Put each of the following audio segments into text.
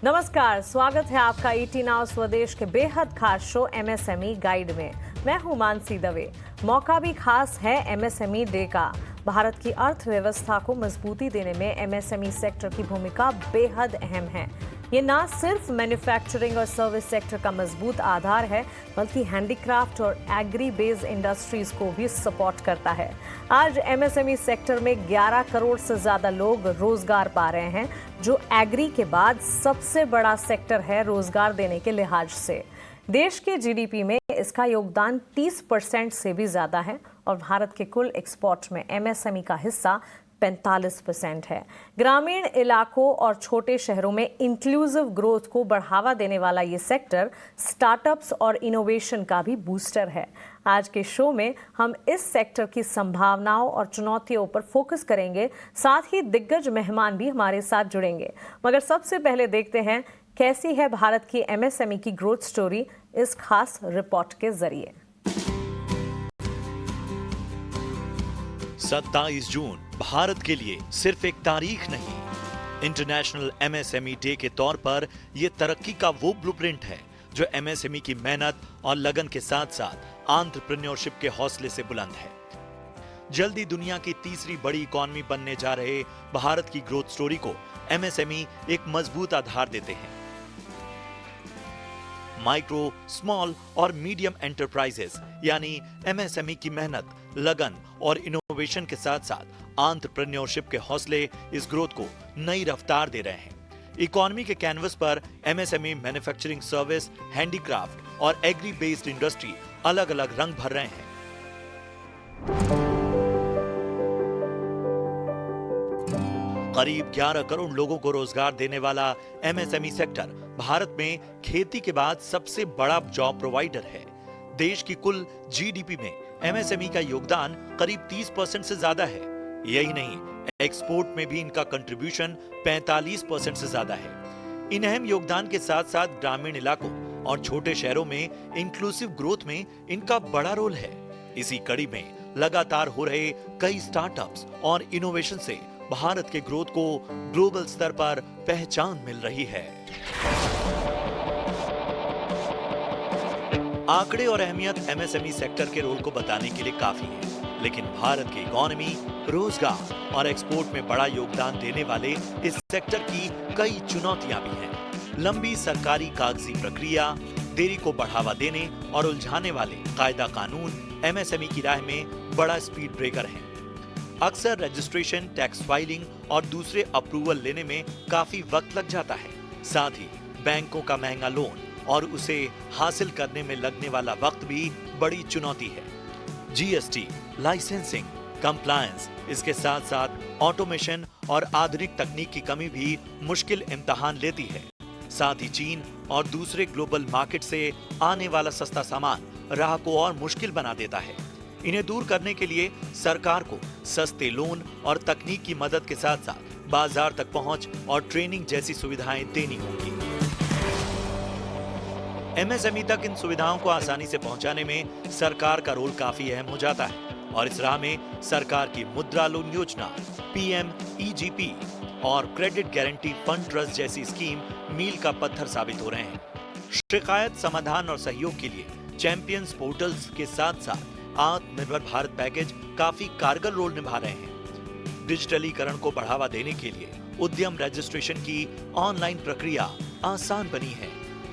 नमस्कार, स्वागत है आपका ईटी नाउ स्वदेश के बेहद खास शो एमएसएमई गाइड में। मैं हूं मानसी दवे। मौका भी खास है एमएसएमई डे का। भारत की अर्थव्यवस्था को मजबूती देने में एमएसएमई सेक्टर की भूमिका बेहद अहम है। ये ना सिर्फ मैन्युफैक्चरिंग और सर्विस सेक्टर का मजबूत आधार है, बल्कि हैंडीक्राफ्ट और एग्री बेस्ड इंडस्ट्रीज को भी सपोर्ट करता है। आज एमएसएमई सेक्टर में 11 करोड़ से ज्यादा लोग रोजगार पा रहे हैं, जो एग्री के बाद सबसे बड़ा सेक्टर है रोजगार देने के लिहाज से। देश के जीडीपी में इसका योगदान 30% से भी ज्यादा है और भारत के कुल एक्सपोर्ट में एमएसएमई का हिस्सा 45% है। ग्रामीण इलाकों और छोटे शहरों में इंक्लूसिव ग्रोथ को बढ़ावा देने वाला ये सेक्टर स्टार्टअप्स और इनोवेशन का भी बूस्टर है। आज के शो में हम इस सेक्टर की संभावनाओं और चुनौतियों पर फोकस करेंगे, साथ ही दिग्गज मेहमान भी हमारे साथ जुड़ेंगे। मगर सबसे पहले देखते हैं कैसी है भारत की एमएसएमई की ग्रोथ स्टोरी इस खास रिपोर्ट के जरिए। 27 जून भारत के लिए सिर्फ एक तारीख नहीं, इंटरनेशनल एमएसएमई डे के तौर पर यह तरक्की का वो ब्लूप्रिंट है जो एमएसएमई की मेहनत और लगन के साथ साथ एंटरप्रेन्योरशिप के हौसले से बुलंद है। जल्दी दुनिया की तीसरी बड़ी इकॉनमी बनने जा रहे भारत की ग्रोथ स्टोरी को एमएसएमई एक मजबूत आधार देते हैं। माइक्रो, स्मॉल और मीडियम एंटरप्राइजेस यानी एमएसएमई की मेहनत, लगन और इनोवेशन के साथ साथ एंटरप्रेन्योरशिप के हौसले इस ग्रोथ को नई रफ्तार दे रहे हैं। इकोनॉमी के कैनवस पर एमएसएमई मैन्युफैक्चरिंग, सर्विस, हैंडीक्राफ्ट और एग्री बेस्ड इंडस्ट्री अलग अलग रंग भर रहे हैं। करीब 11 करोड़ लोगों को रोजगार देने वाला एमएसएमई सेक्टर भारत में खेती के बाद सबसे बड़ा जॉब प्रोवाइडर है। देश की कुल जीडीपी में एमएसएमई का योगदान करीब 30% से ज्यादा है। यही नहीं, एक्सपोर्ट में भी इनका कंट्रीब्यूशन 45% से ज्यादा है। इन अहम योगदान के साथ साथ ग्रामीण इलाकों और छोटे शहरों में इंक्लूसिव ग्रोथ में इनका बड़ा रोल है। इसी कड़ी में लगातार हो रहे कई स्टार्टअप्स और इनोवेशन से भारत के ग्रोथ को ग्लोबल स्तर पर पहचान मिल रही है। आंकड़े और अहमियत एमएसएमई सेक्टर के रोल को बताने के लिए काफी है, लेकिन भारत की इकोनॉमी, रोजगार और एक्सपोर्ट में बड़ा योगदान देने वाले इस सेक्टर की कई चुनौतियां भी हैं। लंबी सरकारी कागजी प्रक्रिया, देरी को बढ़ावा देने और उलझाने वाले कायदा कानून एमएसएमई की राह में बड़ा स्पीड ब्रेकर हैं। अक्सर रजिस्ट्रेशन, टैक्स फाइलिंग और दूसरे अप्रूवल लेने में काफी वक्त लग जाता है। साथ ही बैंकों का महंगा लोन और उसे हासिल करने में लगने वाला वक्त भी बड़ी चुनौती है। जीएसटी, लाइसेंसिंग, कंप्लायंस, इसके साथ साथ ऑटोमेशन और आधुनिक तकनीक की कमी भी मुश्किल इम्तिहान लेती है। साथ ही चीन और दूसरे ग्लोबल मार्केट से आने वाला सस्ता सामान राह को और मुश्किल बना देता है। इन्हें दूर करने के लिए सरकार को सस्ते लोन और तकनीक की मदद के साथ साथ बाजार तक पहुंच और ट्रेनिंग जैसी सुविधाएं देनी होंगी। एमएसएमई तक इन सुविधाओं को आसानी से पहुंचाने में सरकार का रोल काफी अहम हो जाता है और इस राह में सरकार की मुद्रा लोन योजना, पीएमईजीपी और क्रेडिट गारंटी फंड ट्रस्ट जैसी स्कीम मील का पत्थर साबित हो रहे हैं। शिकायत समाधान और सहयोग के लिए चैंपियंस पोर्टल्स के साथ साथ आत्मनिर्भर भारत पैकेज काफी कारगर रोल निभा रहे हैं। डिजिटलीकरण को बढ़ावा देने के लिए उद्यम रजिस्ट्रेशन की ऑनलाइन प्रक्रिया आसान बनी है।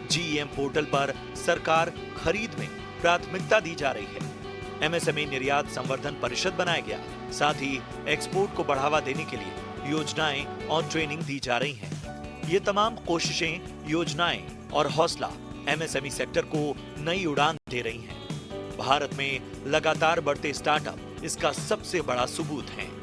जीईएम पोर्टल पर सरकार खरीद में प्राथमिकता दी जा रही है। एमएसएमई निर्यात संवर्धन परिषद बनाया गया। साथ ही एक्सपोर्ट को बढ़ावा देने के लिए योजनाएं और ट्रेनिंग दी जा रही हैं। ये तमाम कोशिशें, योजनाएं और हौसला एमएसएमई सेक्टर को नई उड़ान दे रही हैं। भारत में लगातार बढ़ते स्टार्टअप इसका सबसे बड़ा सबूत हैं।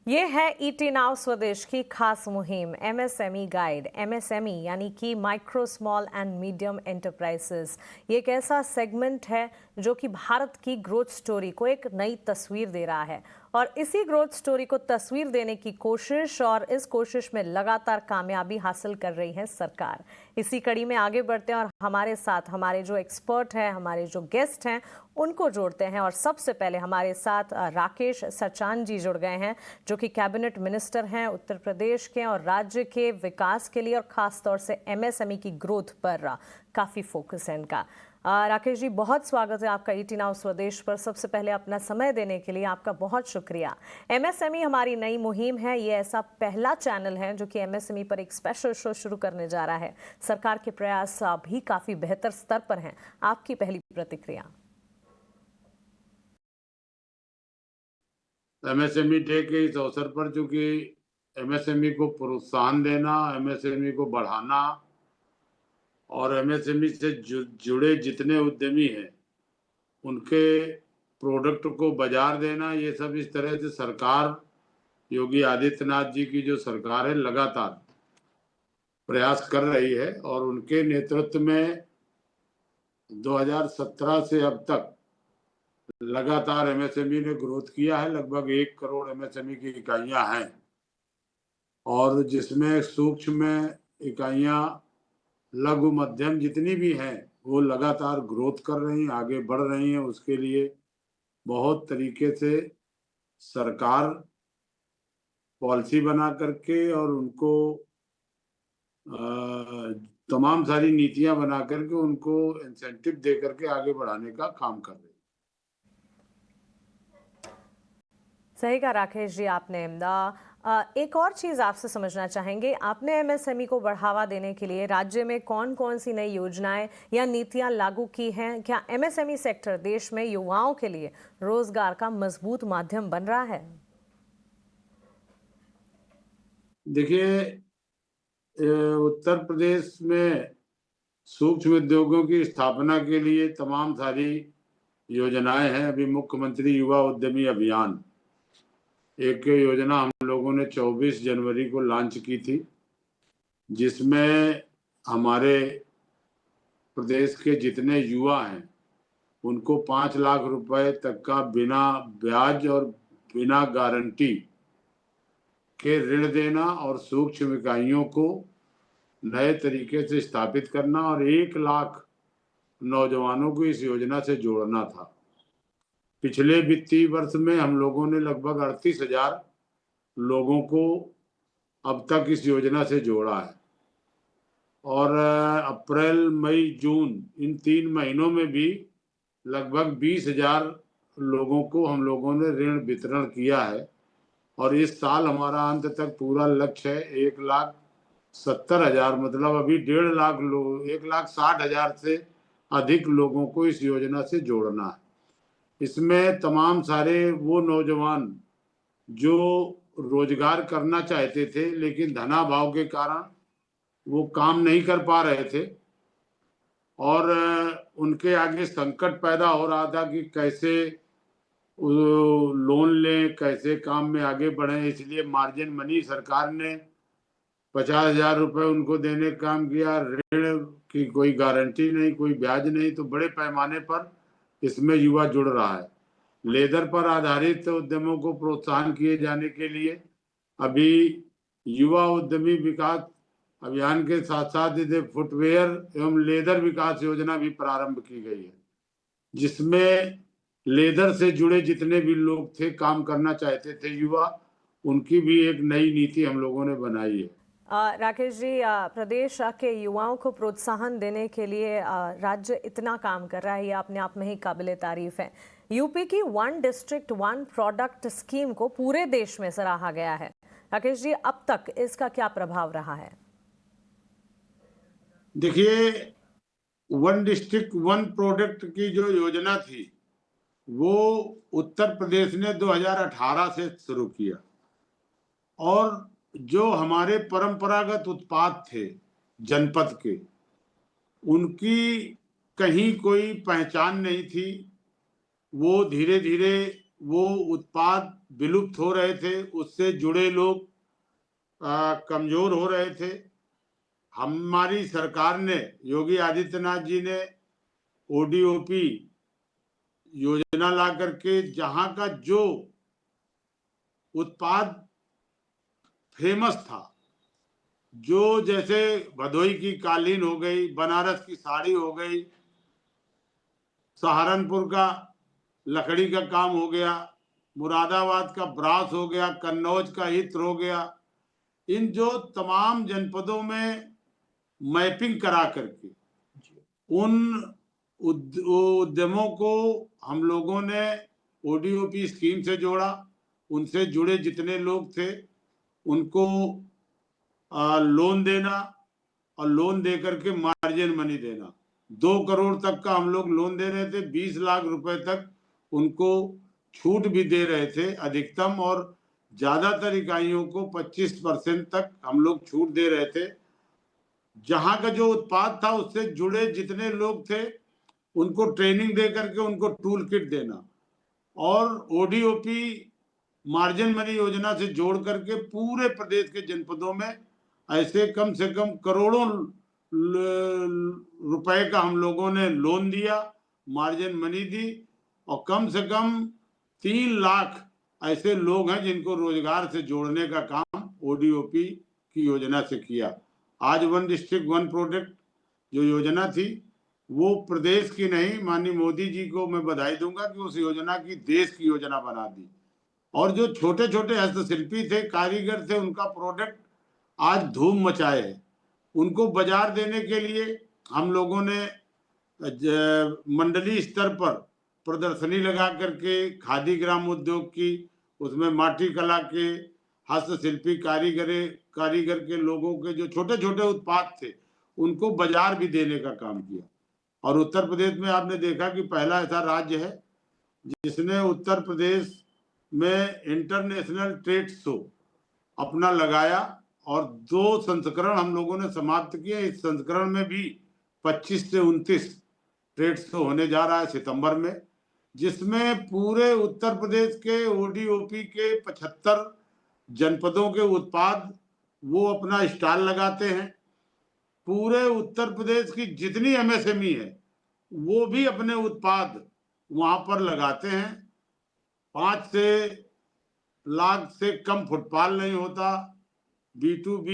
ये है ईटी नाउ स्वदेश की खास मुहिम एमएसएमई गाइड। एमएसएमई यानी कि micro, small and medium enterprises, ये एक ऐसा सेगमेंट है जो कि भारत की ग्रोथ स्टोरी को एक नई तस्वीर दे रहा है और इसी ग्रोथ स्टोरी को तस्वीर देने की कोशिश और इस कोशिश में लगातार कामयाबी हासिल कर रही है सरकार। इसी कड़ी में आगे बढ़ते हैं और हमारे साथ हमारे जो एक्सपर्ट हैं, हमारे जो गेस्ट हैं, उनको जोड़ते हैं। और सबसे पहले हमारे साथ राकेश सचान जी जुड़ गए हैं, जो कि कैबिनेट मिनिस्टर हैं उत्तर प्रदेश के और राज्य के विकास के लिए और खास तौर से एमएसएमई की ग्रोथ पर काफ़ी फोकस है इनका। राकेश जी, बहुत स्वागत है आपका ईटी नाउ स्वदेश पर। सबसे पहले अपना समय देने के लिए आपका बहुत शुक्रिया। एमएसएमई हमारी नई मुहिम है, ये ऐसा पहला चैनल है जो कि एमएसएमई पर एक स्पेशल शो शुरू करने जा रहा है। सरकार के प्रयास भी काफ़ी बेहतर स्तर पर हैं। आपकी पहली प्रतिक्रिया? एमएसएमई डे के इस अवसर पर चूंकि एमएसएमई को प्रोत्साहन देना, एमएसएमई को बढ़ाना और एमएसएमई से जुड़े जितने उद्यमी हैं उनके प्रोडक्ट को बाजार देना, ये सब इस तरह से सरकार, योगी आदित्यनाथ जी की जो सरकार है, लगातार प्रयास कर रही है। और उनके नेतृत्व में 2017 से अब तक लगातार एमएसएमई ने ग्रोथ किया है। लगभग 1 करोड़ एमएसएमई की इकाइयां हैं और जिसमें सूक्ष्म इकाइयां, लघु मध्यम जितनी भी हैं वो लगातार ग्रोथ कर रही हैं, आगे बढ़ रही हैं। उसके लिए बहुत तरीके से सरकार पॉलिसी बना करके और उनको तमाम सारी नीतियां बना करके उनको इंसेंटिव दे करके आगे बढ़ाने का काम कर रही है। सही कहा राकेश जी आपने। एक और चीज़ आपसे समझना चाहेंगे, आपने एमएसएमई को बढ़ावा देने के लिए राज्य में कौन कौन सी नई योजनाएं या नीतियां लागू की हैं? क्या एमएसएमई सेक्टर देश में युवाओं के लिए रोजगार का मजबूत माध्यम बन रहा है? देखिए, उत्तर प्रदेश में सूक्ष्म उद्योगों की स्थापना के लिए तमाम सारी योजनाएं हैं। अभी मुख्यमंत्री युवा उद्यमी अभियान, एक योजना हम लोगों ने 24 जनवरी को लॉन्च की थी, जिसमें हमारे प्रदेश के जितने युवा हैं उनको 5 लाख रुपए तक का बिना ब्याज और बिना गारंटी के ऋण देना और सूक्ष्म इकाइयों को नए तरीके से स्थापित करना और 1 लाख नौजवानों को इस योजना से जोड़ना था। पिछले वित्तीय वर्ष में हम लोगों ने लगभग 38,000 लोगों को अब तक इस योजना से जोड़ा है और अप्रैल, मई, जून इन 3 महीनों में भी लगभग 20,000 लोगों को हम लोगों ने ऋण वितरण किया है। और इस साल हमारा अंत तक पूरा लक्ष्य है 1,70,000, मतलब अभी 1.5 लाख लोग, 1,60,000 से अधिक लोगों को इस योजना से जोड़ना है। इसमें तमाम सारे वो नौजवान जो रोजगार करना चाहते थे लेकिन धनाभाव के कारण वो काम नहीं कर पा रहे थे और उनके आगे संकट पैदा हो रहा था कि कैसे लोन लें, कैसे काम में आगे बढ़ें। इसलिए मार्जिन मनी सरकार ने 50,000 रुपये उनको देने का काम किया। ऋण की कोई गारंटी नहीं, कोई ब्याज नहीं, तो बड़े पैमाने पर इसमें युवा जुड़ रहा है। लेदर पर आधारित उद्यमों को प्रोत्साहन किए जाने के लिए अभी युवा उद्यमी विकास अभियान के साथ साथ इसे फुटवेयर एवं लेदर विकास योजना भी प्रारंभ की गई है, जिसमें लेदर से जुड़े जितने भी लोग थे, काम करना चाहते थे युवा, उनकी भी एक नई नीति हम लोगों ने बनाई है। राकेश जी, प्रदेश के युवाओं को प्रोत्साहन देने के लिए राज्य इतना काम कर रहा है, ये अपने आप में ही काबिले तारीफ है। यूपी की 1 डिस्ट्रिक्ट 1 प्रोडक्ट स्कीम को पूरे देश में सराहा गया है। राकेश जी, अब तक इसका क्या प्रभाव रहा है? देखिए, 1 डिस्ट्रिक्ट 1 प्रोडक्ट की जो योजना थी वो उत्तर प्रदेश ने 2018 से शुरू किया और जो हमारे परंपरागत उत्पाद थे जनपद के, उनकी कहीं कोई पहचान नहीं थी। वो धीरे धीरे वो उत्पाद विलुप्त हो रहे थे, उससे जुड़े लोग कमजोर हो रहे थे। हमारी सरकार ने, योगी आदित्यनाथ जी ने ओडीओपी योजना ला करके जहां का जो उत्पाद फेमस था जो जैसे भदोई की कालीन हो गई, बनारस की साड़ी हो गई, सहारनपुर का लकड़ी का काम हो गया, मुरादाबाद का ब्रास हो गया, कन्नौज का इत्र हो गया, इन जो तमाम जनपदों में मैपिंग करा करके उन उद्यमों को हम लोगों ने ओडीओपी स्कीम से जोड़ा। उनसे जुड़े जितने लोग थे उनको लोन देना और लोन दे करके मार्जिन मनी देना। 2 करोड़ तक का हम लोग लोन दे रहे थे, 20 लाख रुपए तक उनको छूट भी दे रहे थे अधिकतम, और ज्यादातर इकाइयों को 25% तक हम लोग छूट दे रहे थे। जहां का जो उत्पाद था उससे जुड़े जितने लोग थे उनको ट्रेनिंग दे करके उनको टूल किट देना, और ओडीओपी मार्जिन मनी योजना से जोड़ करके पूरे प्रदेश के जनपदों में ऐसे कम से कम करोड़ों रुपए का हम लोगों ने लोन दिया, मार्जिन मनी दी, और कम से कम 3 लाख ऐसे लोग हैं जिनको रोजगार से जोड़ने का काम ओडीओपी की योजना से किया। आज 1 डिस्ट्रिक्ट 1 प्रोडक्ट जो योजना थी वो प्रदेश की नहीं, माननीय मोदी जी को मैं बधाई दूंगा कि उस योजना की देश की योजना बना दी। और जो छोटे छोटे हस्तशिल्पी थे, कारीगर थे, उनका प्रोडक्ट आज धूम मचाए है। उनको बाजार देने के लिए हम लोगों ने मंडलीय स्तर पर प्रदर्शनी लगा करके खादी ग्राम उद्योग की, उसमें माटी कला के हस्तशिल्पी कारीगर के लोगों के जो छोटे छोटे उत्पाद थे उनको बाजार भी देने का काम किया। और उत्तर प्रदेश में आपने देखा कि पहला ऐसा राज्य है जिसने उत्तर प्रदेश में इंटरनेशनल ट्रेड शो अपना लगाया, और 2 संस्करण हम लोगों ने समाप्त किए। इस संस्करण में भी 25 से 29 ट्रेड शो होने जा रहा है सितंबर में, जिसमें पूरे उत्तर प्रदेश के ओडीओपी के 75 जनपदों के उत्पाद वो अपना स्टॉल लगाते हैं। पूरे उत्तर प्रदेश की जितनी एमएसएमई है वो भी अपने उत्पाद वहां पर लगाते हैं। 5 से लाख से कम फुटफॉल नहीं होता। B2B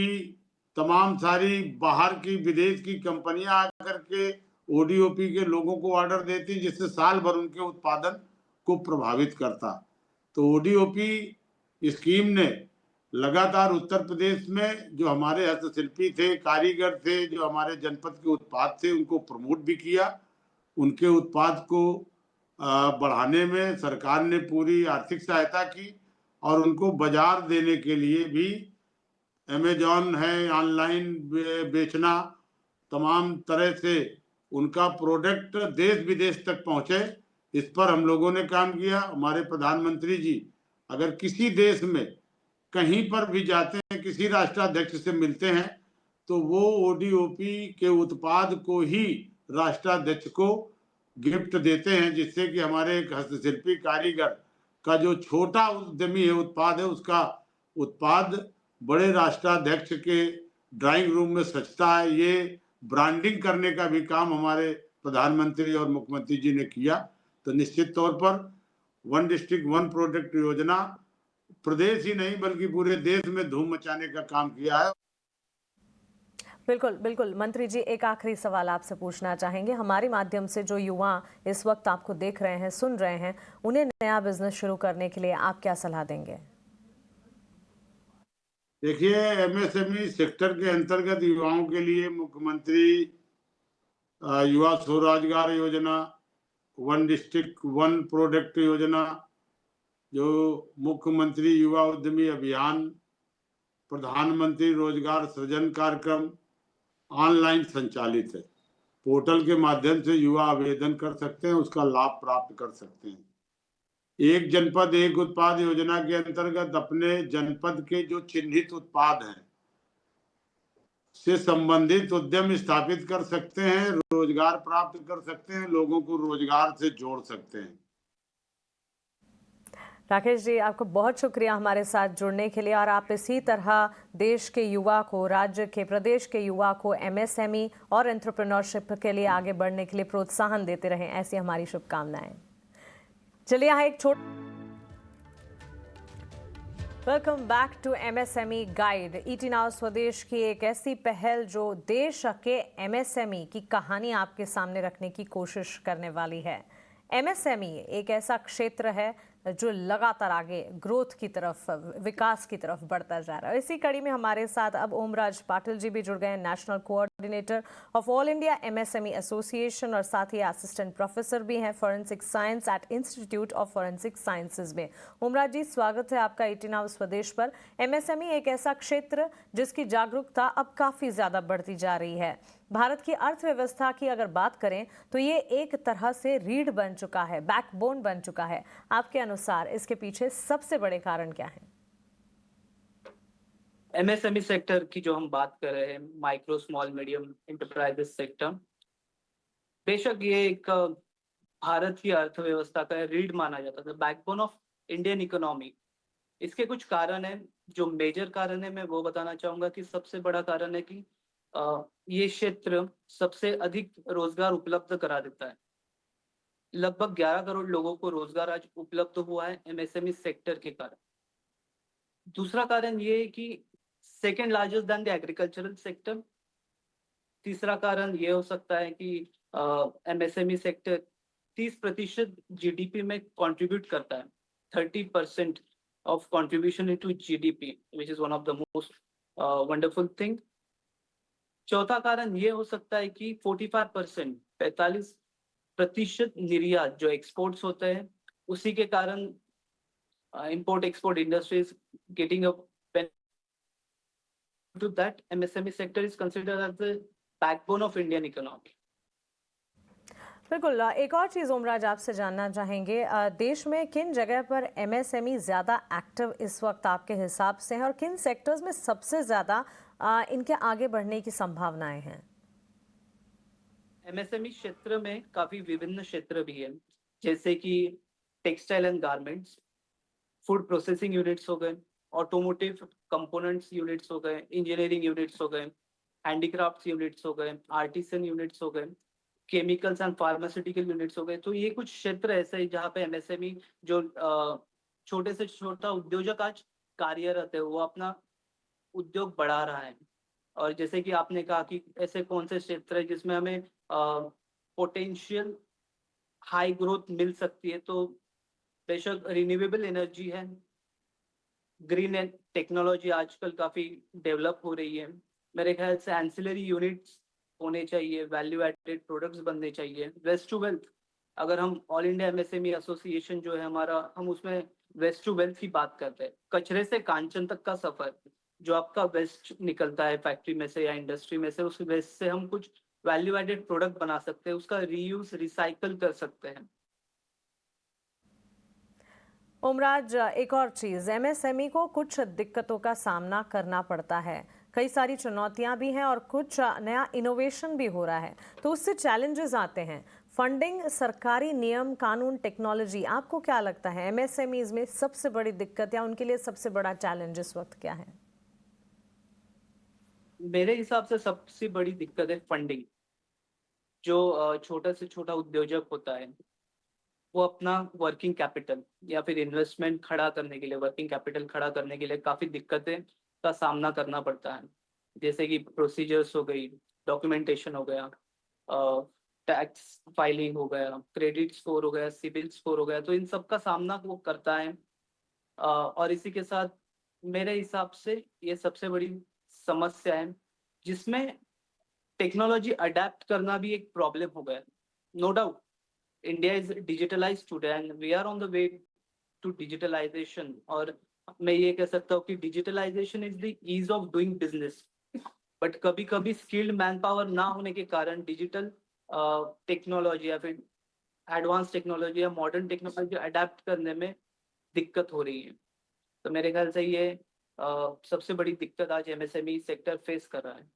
तमाम सारी बाहर की विदेश की कंपनियां आकर के ओडीओपी के लोगों को ऑर्डर देती, जिससे साल भर उनके उत्पादन को प्रभावित करता। तो ओडीओपी स्कीम ने लगातार उत्तर प्रदेश में जो हमारे हस्तशिल्पी थे, कारीगर थे, जो हमारे जनपद के उत्पाद थे, उनको प्रमोट भी किया। उनके उत्पाद को बढ़ाने में सरकार ने पूरी आर्थिक सहायता की, और उनको बाजार देने के लिए भी अमेजॉन है, ऑनलाइन बेचना, तमाम तरह से उनका प्रोडक्ट देश विदेश तक पहुंचे, इस पर हम लोगों ने काम किया। हमारे प्रधानमंत्री जी अगर किसी देश में कहीं पर भी जाते हैं, किसी राष्ट्राध्यक्ष से मिलते हैं, तो वो ओडीओपी के उत्पाद को ही राष्ट्राध्यक्ष को गिफ्ट देते हैं, जिससे कि हमारे एक हस्तशिल्पी कारीगर का जो छोटा उद्यमी है उत्पाद है, उसका उत्पाद बड़े राष्ट्राध्यक्ष के ड्राइंग रूम में सजता है। ये ब्रांडिंग करने का भी काम हमारे प्रधानमंत्री और मुख्यमंत्री जी ने किया। तो निश्चित तौर पर 1 डिस्ट्रिक्ट 1 प्रोडक्ट योजना प्रदेश ही नहीं बल्कि पूरे देश में धूम मचाने का काम किया है। बिल्कुल बिल्कुल। मंत्री जी, एक आखिरी सवाल आपसे पूछना चाहेंगे। हमारे माध्यम से जो युवा इस वक्त आपको देख रहे हैं, सुन रहे हैं, उन्हें नया बिजनेस शुरू करने के लिए आप क्या सलाह देंगे? देखिए, एमएसएमई सेक्टर के अंतर्गत युवाओं के लिए मुख्यमंत्री युवा स्वरोजगार योजना, 1 डिस्ट्रिक्ट 1 प्रोडक्ट योजना, जो मुख्यमंत्री युवा उद्यमी अभियान, प्रधानमंत्री रोजगार सृजन कार्यक्रम ऑनलाइन संचालित है। पोर्टल के माध्यम से युवा आवेदन कर सकते हैं, उसका लाभ प्राप्त कर सकते हैं। एक जनपद एक उत्पाद योजना के अंतर्गत अपने जनपद के जो चिन्हित उत्पाद हैं से संबंधित उद्यम स्थापित कर सकते हैं, रोजगार प्राप्त कर सकते हैं, लोगों को रोजगार से जोड़ सकते हैं। राकेश जी, आपको बहुत शुक्रिया हमारे साथ जुड़ने के लिए, और आप इसी तरह देश के युवा को, राज्य के, प्रदेश के युवा को एमएसएमई और एंटरप्रेन्योरशिप के लिए आगे बढ़ने के लिए प्रोत्साहन देते रहें, ऐसी हमारी शुभकामनाएं। चलिए यहाँ एक welcome back to MSME guide. ET now Swadesh की एक ऐसी पहल जो देश के एमएसएमई की कहानी आपके सामने रखने की कोशिश करने वाली है। एमएसएमई एक ऐसा क्षेत्र है जो लगातार आगे ग्रोथ की तरफ, विकास की तरफ बढ़ता जा रहा है। इसी कड़ी में हमारे साथ अब ओमराज पाटिल जी भी जुड़ गए हैं, national coordinator of all India MSME association, और साथ ही असिस्टेंट प्रोफेसर भी हैं forensic science at institute of forensic sciences में। ओमराज जी, स्वागत है आपका ईटी नाउ स्वदेश पर। एमएसएमई एक ऐसा क्षेत्र जिसकी जागरूकता अब काफी ज्यादा बढ़ती जा रही है। भारत की अर्थव्यवस्था की अगर बात करें तो ये एक तरह से रीढ़ बन चुका है, बैकबोन बन चुका है। आपके अनुसार इसके पीछे सबसे बड़े कारण क्या हैं? एमएसएमई सेक्टर की जो हम बात कर रहे हैं, micro small medium enterprises sector, बेशक ये एक भारत की अर्थव्यवस्था का रीढ़ माना जाता था, बैकबोन ऑफ इंडियन इकोनॉमी। इसके कुछ कारण हैं। जो मेजर कारण है मैं वो बताना चाहूंगा कि सबसे बड़ा कारण है कि ये क्षेत्र सबसे अधिक रोजगार उपलब्ध करा देता है। लगभग 11 करोड़ लोगों को रोजगार आज उपलब्ध हुआ है एमएसएमई सेक्टर के कारण। दूसरा कारण ये है कि second largest than the agricultural sector. तीसरा कारण ये हो सकता है कि एमएसएमई सेक्टर 30% जीडीपी में कंट्रीब्यूट करता है, 30% of contribution into GDP, which is one of the most wonderful thing. चौथा कारण ये हो सकता है कि 45% निर्यात जो एक्सपोर्ट्स होते हैं, उसी के कारण import export industry is getting a benefit to that. MSME sector is considered as the backbone of Indian economy. बिल्कुल। एक और चीज़ ओमराज आपसे जानना चाहेंगे, देश में किन जगह पर एमएसएमई ज़्यादा एक्टिव इस वक्त आपके हिसाब से हैं, और किन सेक्टर्स में सबसे ज़्यादा इनके आगे बढ़ने की संभावनाएं हैं? एमएसएमई क्षेत्र में काफी विभिन्न क्षेत्र भी हैं, जैसे कि textile and garments, food processing units हो गए, ऑटोमोटिव कंपोनेंट्स यूनिट्स हो गए, इंजीनियरिंग यूनिट्स हो गए, हैंडीक्राफ्ट्स यूनिट्स हो गए, आर्टिसन यूनिट्स हो गए, केमिकल्स एंड फार्मास्यूटिकल यूनिट्स हो गए। तो ये कुछ क्षेत्र ऐसे हैं जहाँ पे एमएसएमई जो छोटे से छोटा उद्योजक आज कार्यरत है, वो अपना उद्योग बढ़ा रहा है। और जैसे कि आपने कहा कि ऐसे कौन से क्षेत्र है जिसमें हमें पोटेंशियल हाई ग्रोथ मिल सकती है, तो बेशक रिन्यूएबल एनर्जी है, ग्रीन टेक्नोलॉजी आजकल काफी डेवलप हो रही है। मेरे ख्याल से एंसिलरी यूनिट्स होने चाहिए, वैल्यू एडेड प्रोडक्ट्स बनने चाहिए, वेस्ट टू वेल्थ। अगर हम ऑल इंडिया एमएसएमई एसोसिएशन जो है हमारा, हम उसमें वेस्ट टू वेल्थ की बात करते हैं। कचरे से कांचन तक का सफर, जो आपका वेस्ट निकलता है फैक्ट्री में से या इंडस्ट्री में से, उस वेस्ट से हम कुछ वैल्यू एडेड प्रोडक्ट बना सकते हैं, उसका रीयूज रिसाइकल कर सकते हैं। ओमराज, एक और चीज़, एमएसएमई को कुछ दिक्कतों का सामना करना पड़ता है, कई सारी चुनौतियां भी हैं और कुछ नया इनोवेशन भी हो रहा है, तो उससे चैलेंजेस आते हैं। फंडिंग, सरकारी नियम कानून, टेक्नोलॉजी, आपको क्या लगता है एमएसएमईज में सबसे बड़ी दिक्कत या उनके लिए सबसे बड़ा चैलेंज इस वक्त क्या है? मेरे हिसाब से सबसे बड़ी दिक्कत है फंडिंग। जो छोटा से छोटा उद्योजक होता है, वो अपना वर्किंग कैपिटल या फिर इन्वेस्टमेंट खड़ा करने के लिए, वर्किंग कैपिटल खड़ा करने के लिए काफी दिक्कतें का सामना करना पड़ता है। जैसे कि प्रोसीजर्स हो गई, डॉक्यूमेंटेशन हो गया, टैक्स फाइलिंग हो गया, क्रेडिट स्कोर हो गया, सिबिल स्कोर हो गया, तो इन सब का सामना वो करता है। और इसी के साथ मेरे हिसाब से ये सबसे बड़ी समस्या है, जिसमें टेक्नोलॉजी अडेप्ट करना भी एक प्रॉब्लम हो गया। No doubt India is digitalized today and we are on the way to digitalization. और मैं ये कह सकता हूँ कि digitalization is the ease of doing business, but कभी कभी स्किल्ड मैन पावर ना होने के कारण डिजिटल टेक्नोलॉजी या फिर एडवांस टेक्नोलॉजी या मॉडर्न टेक्नोलॉजी अडेप्ट करने में दिक्कत हो रही है। तो मेरे ख्याल से ये सबसे बड़ी दिक्कत आज एमएसएमई सेक्टर फेस कर रहा है।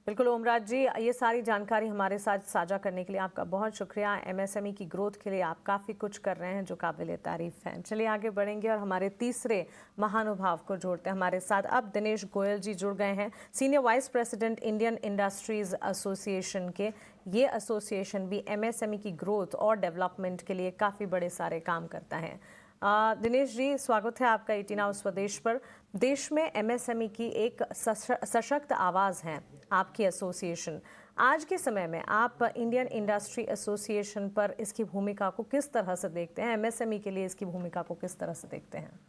बिल्कुल ओमराज जी, ये सारी जानकारी हमारे साथ साझा करने के लिए आपका बहुत शुक्रिया। एमएसएमई की ग्रोथ के लिए आप काफ़ी कुछ कर रहे हैं जो काबिल तारीफ हैं। चलिए आगे बढ़ेंगे और हमारे तीसरे महानुभाव को जोड़ते हैं। हमारे साथ अब दिनेश गोयल जी जुड़ गए हैं, senior vice president Indian industries association के। ये एसोसिएशन भी एमएसएमई की ग्रोथ और डेवलपमेंट के लिए काफ़ी बड़े सारे काम करता है। दिनेश जी, स्वागत है आपका 18 आवर स्वदेश पर। देश में एमएसएमई की एक सशक्त आवाज है आपकी एसोसिएशन। आज के समय में आप इंडियन इंडस्ट्री एसोसिएशन पर इसकी भूमिका को किस तरह से देखते हैं? एमएसएमई के लिए इसकी भूमिका को किस तरह से देखते हैं?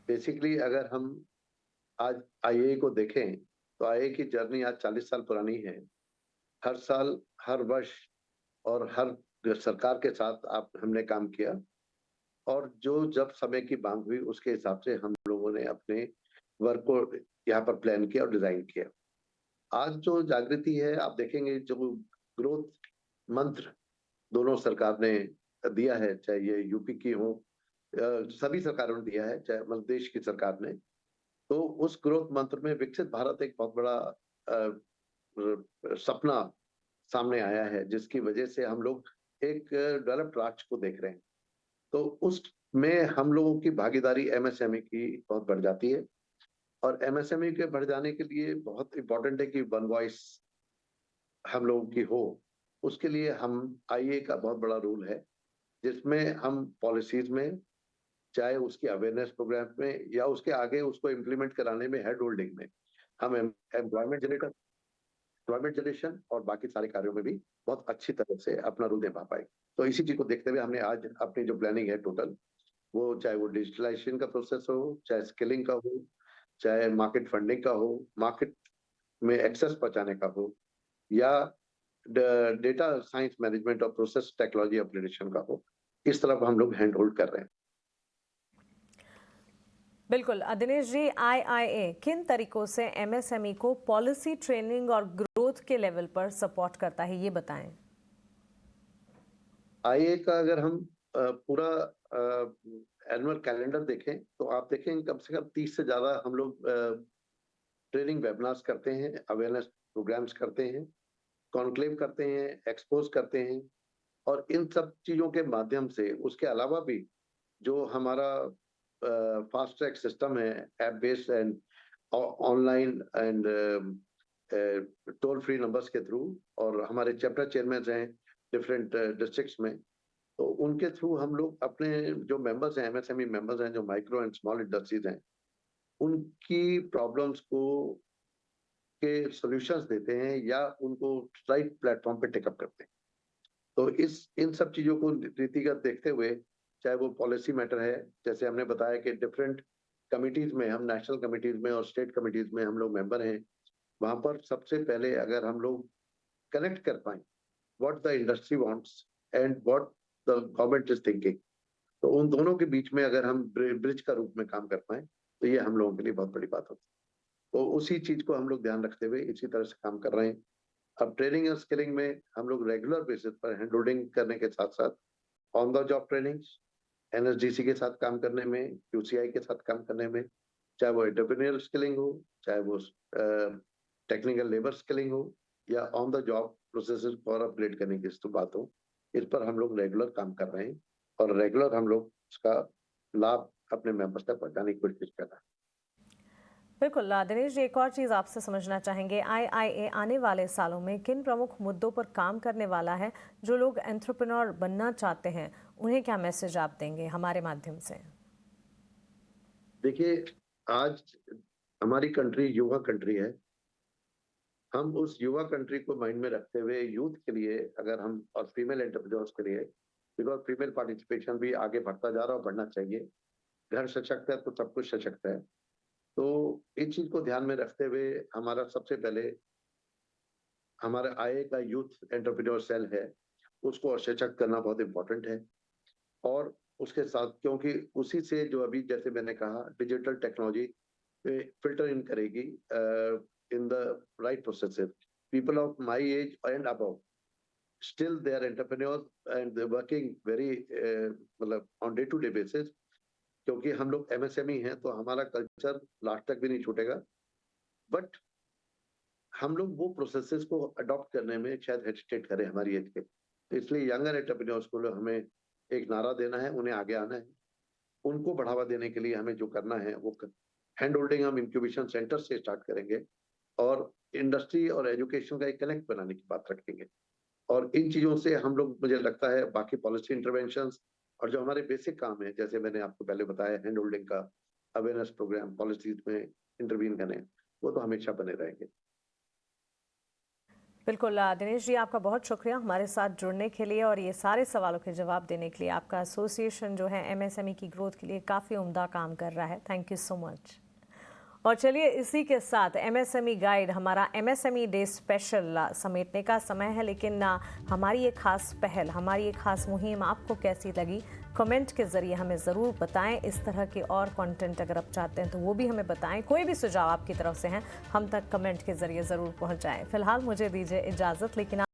बेसिकली अगर हम आज आईएए को देखें तो आईएए की जर्नी आज 40 साल पुरानी है। हर साल, हर वर्ष और हर सरकार के साथ हमने काम किया और जो जब समय की मांग हुई उसके हिसाब से हम लोगों ने अपने वर्क को यहाँ पर प्लान किया और डिजाइन किया। आज जो जागृति है, आप देखेंगे जो ग्रोथ मंत्र दोनों सरकार ने दिया है, चाहे ये यूपी की हो, सभी सरकारों ने दिया है, चाहे मध्य देश की सरकार ने, तो उस ग्रोथ मंत्र में विकसित भारत एक बहुत बड़ा सपना सामने आया है, जिसकी वजह से हम लोग एक डेवलप्ड राष्ट्र को देख रहे हैं। तो उसमें हम लोगों की भागीदारी एमएसएमई की बहुत बढ़ जाती है और एमएसएमई के बढ़ जाने के लिए बहुत इंपॉर्टेंट है कि वन वॉइस हम लोगों की हो। उसके लिए हम आईए का बहुत बड़ा रोल है, जिसमें हम पॉलिसीज में, चाहे उसकी अवेयरनेस प्रोग्राम में या उसके आगे उसको इम्प्लीमेंट कराने में, हेड होल्डिंग में, हम एम्प्लॉयमेंट जनरेशन और बाकी सारे कार्यों में भी बहुत अच्छी तरह से अपना रोल निभा पाए। तो इसी चीज को देखते हुए हमने आज अपनी जो प्लानिंग है टोटल, वो चाहे वो डिजिटलाइजेशन का प्रोसेस हो, चाहे स्किलिंग का हो, चाहे मार्केट फंडिंग का हो, मार्केट में एक्सेस पहुंचाने का हो, या डेटा साइंस मैनेजमेंट और प्रोसेस टेक्नोलॉजी अपग्रेडेशन का हो, इस तरफ हम लोग हैंड होल्ड कर रहे हैं। बिल्कुल। दिनेश जी, आईआईए किन तरीकों से एमएसएमई को पॉलिसी, ट्रेनिंग और ग्रोथ के लेवल पर सपोर्ट करता है, ये बताएं। आईए का अगर हम पूरा एनुअल कैलेंडर देखें तो आप देखें कम से कम 30 से ज्यादा हम लोग ट्रेनिंग वेबिनार्स करते हैं, अवेयरनेस प्रोग्राम्स करते हैं, कॉन्क्लेव करते हैं, एक्सपोज करते हैं, और इन सब चीजों के माध्यम से उसके अलावा भी जो हमारा फास्ट ट्रैक सिस्टम है, app based and online and told free numbers के थ्रू, और हमारे चैप्टर चेयरमैन हैं डिफरेंट डिस्ट्रिक्ट्स में, तो उनके थ्रू हम लोग अपने जो मेंबर्स हैं, एमएसएमई मेंबर्स हैं, जो माइक्रो एंड स्मॉल इंडस्ट्रीज हैं, उनकी प्रॉब्लम्स को के सॉल्यूशंस देते हैं या उनको राइट प्लेटफॉर्म पे टेकअप करते हैं। तो इन सब चीजों को रीतिगत देखते हुए, चाहे वो पॉलिसी मैटर है, जैसे हमने बताया कि डिफरेंट कमिटीज में, हम नेशनल कमिटीज में और स्टेट कमिटीज में हम लोग मेंबर हैं, वहां पर सबसे पहले अगर हम लोग कनेक्ट कर पाए what the industry wants and what the government is thinking, तो उन दोनों के बीच में अगर हम ब्रिज का रूप में काम कर पाए तो ये हम लोगों के लिए बहुत बड़ी बात होती है। तो उसी चीज को हम लोग ध्यान रखते हुए इसी तरह से काम कर रहे हैं। अब ट्रेनिंग और स्किलिंग में हम लोग रेगुलर बेसिस पर हैंड होल्डिंग करने के साथ साथ on the job trainings, NSDC के साथ काम करने में, यूसीआई के साथ काम करने में, चाहे वो एंटरप्रेन्योर स्किलिंग हो, चाहे वो टेक्निकल लेबर स्किलिंग हो, या on the job processes for upgrade करने की तो बात हो, इस पर हम लोग रेगुलर काम कर रहे हैं और रेगुलर हम लोग उसका लाभ अपने मेंबर्स तक पहुंचाने की कोशिश कर रहे हैं। बिल्कुल। दिनेश जी, एक और चीज़ आपसे समझना चाहेंगे, आईआईए आने वाले सालों में किन प्रमुख मुद्दों पर काम करने वाला है? जो लोग एंटरप्रेन्योर बनना चाहते हैं उन्हें क्या मैसेज आप देंगे हमारे माध्यम से? देखिए, आज हमारी कंट्री युवा कंट्री है। हम उस युवा कंट्री को माइंड में रखते हुए यूथ के लिए, अगर हम, और फीमेल एंटरप्रेन्योर्स के लिए, बिकॉज फीमेल पार्टिसिपेशन भी आगे बढ़ता जा रहा है और बढ़ना चाहिए। घर सशक्त है तो सब कुछ सशक्त है। तो इस चीज को ध्यान में रखते हुए हमारा सबसे पहले हमारा आईए का यूथ एंटरप्रेन्योर सेल है, उसको सशक्त करना बहुत इंपॉर्टेंट है। और उसके साथ, क्योंकि उसी से जो अभी जैसे मैंने कहा डिजिटल टेक्नोलॉजी फिल्टर इन करेगी in the right processes, people of my age and above still they are entrepreneur and they working very मतलब on day to day basis. क्योंकि हम लोग एमएसएमई हैं तो हमारा कल्चर लास्ट तक भी नहीं छूटेगा, बट हम लोग वो प्रोसेसेस को अडॉप्ट करने में शायद हेजिटेट करें हमारी एज के। तो इसलिए यंगर एंटरप्रेन्योर्स को हमें एक नारा देना है, उन्हें आगे आना है। उनको बढ़ावा देने के लिए हमें जो करना है वो हैंड होल्डिंग हम इंक्यूबेशन सेंटर से स्टार्ट करेंगे और इंडस्ट्री और एजुकेशन का एक कनेक्ट बनाने की बात रखेंगे। और इन चीजों से हम लोग, मुझे लगता है, बाकी पॉलिसी इंटरवेंशंस और जो हमारे बेसिक काम है, जैसे मैंने आपको पहले बताया, हैंड होल्डिंग का अवेयरनेस प्रोग्राम, पॉलिसीज में इंटरवीन करने, वो तो हमेशा बने रहेंगे। बिल्कुल दिनेश जी, आपका बहुत शुक्रिया हमारे साथ जुड़ने के लिए और ये सारे सवालों के जवाब देने के लिए। आपका एसोसिएशन जो है एमएसएमई की ग्रोथ के लिए काफ़ी उम्दा काम कर रहा है। Thank you so much. और चलिए इसी के साथ एमएसएमई गाइड, हमारा एमएसएमई डे स्पेशल समेटने का समय है, लेकिन हमारी ये खास पहल, हमारी ये खास मुहिम आपको कैसी लगी, कमेंट के ज़रिए हमें ज़रूर बताएं। इस तरह के और कंटेंट अगर आप चाहते हैं तो वो भी हमें बताएं। कोई भी सुझाव आपकी तरफ से हैं हम तक कमेंट के ज़रिए ज़रूर पहुंचाएं। फिलहाल मुझे दीजिए इजाज़त, लेकिन